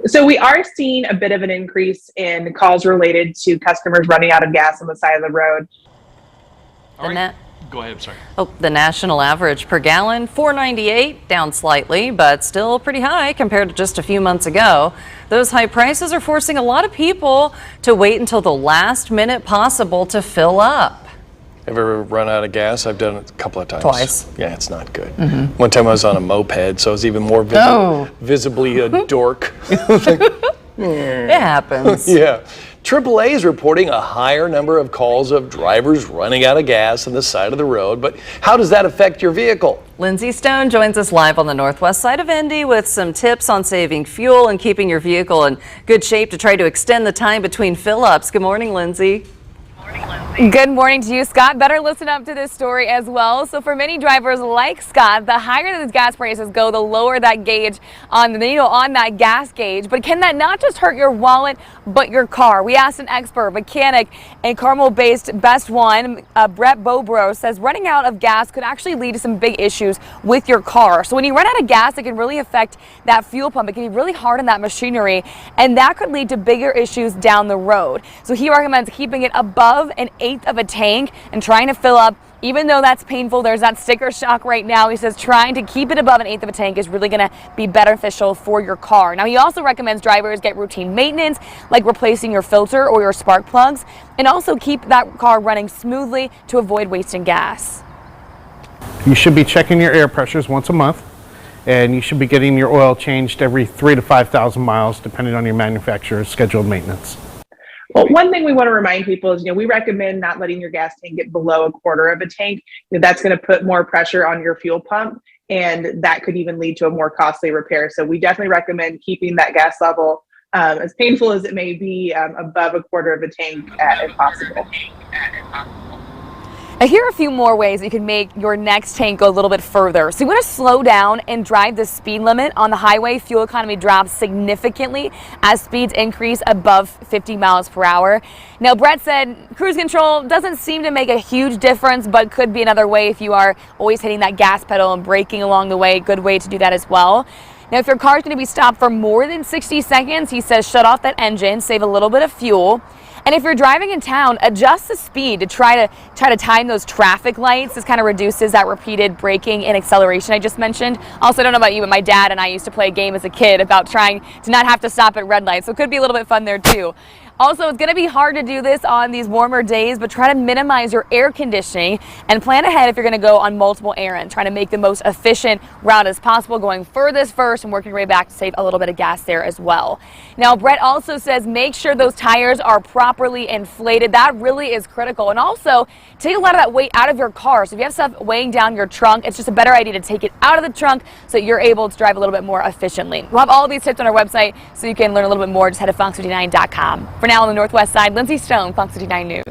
So we are seeing a bit of an increase in calls related to customers running out of gas on the side of the road. All right. Go ahead, sorry. The national average per gallon, $4.98, down slightly, but still pretty high compared to just a few months ago. Those high prices are forcing a lot of people to wait until the last minute possible to fill up. Ever run out of gas? I've done it a couple of times. Twice. Yeah, it's not good. One time I was on a moped, so I was even more visibly a dork. It happens. Yeah. AAA is reporting a higher number of calls of drivers running out of gas on the side of the road, but how does that affect your vehicle? Lindsay Stone joins us live on the northwest side of Indy with some tips on saving fuel and keeping your vehicle in good shape to try to extend the time between fill-ups. Good morning, Lindsay. Good morning to you, Scott. Better listen up to this story as well. So for many drivers like Scott, the higher those gas prices go, the lower that gauge on the needle on that gas gauge. But can that not just hurt your wallet, but your car? We asked an expert, mechanic and Carmel-based Best One, Brett Bobro, says running out of gas could actually lead to some big issues with your car. So when you run out of gas, it can really affect that fuel pump. It can be really hard on that machinery, and that could lead to bigger issues down the road. So he recommends keeping it above an eighth of a tank and trying to fill up. Even though that's painful, there's that sticker shock right now. He says trying to keep it above an eighth of a tank is really going to be beneficial for your car. Now, he also recommends drivers get routine maintenance, like replacing your filter or your spark plugs, and also keep that car running smoothly to avoid wasting gas. You should be checking your air pressures once a month, and you should be getting your oil changed every 3,000 to 5,000 miles, depending on your manufacturer's scheduled maintenance. Well, one thing we want to remind people is, we recommend not letting your gas tank get below a quarter of a tank. That's going to put more pressure on your fuel pump, and that could even lead to a more costly repair. So we definitely recommend keeping that gas level, as painful as it may be, above a quarter of a tank if possible. Here are a few more ways that you can make your next tank go a little bit further. So you want to slow down and drive the speed limit on the highway. Fuel economy drops significantly as speeds increase above 50 miles per hour. Now, Brett said cruise control doesn't seem to make a huge difference, but could be another way if you are always hitting that gas pedal and braking along the way. Good way to do that as well. Now, if your car is going to be stopped for more than 60 seconds, he says shut off that engine, save a little bit of fuel. And if you're driving in town, adjust the speed to try to time those traffic lights. This kind of reduces that repeated braking and acceleration I just mentioned. Also, I don't know about you, but my dad and I used to play a game as a kid about trying to not have to stop at red lights. So it could be a little bit fun there too. Also, it's going to be hard to do this on these warmer days, but try to minimize your air conditioning and plan ahead if you're going to go on multiple errands, trying to make the most efficient route as possible, going furthest first and working your way back to save a little bit of gas there as well. Now, Brett also says make sure those tires are properly inflated. That really is critical. And also, take a lot of that weight out of your car. So if you have stuff weighing down your trunk, it's just a better idea to take it out of the trunk so that you're able to drive a little bit more efficiently. We'll have all of these tips on our website so you can learn a little bit more. Just head to fox59.com. For now on the northwest side, Lindsay Stone, Fox 59 News.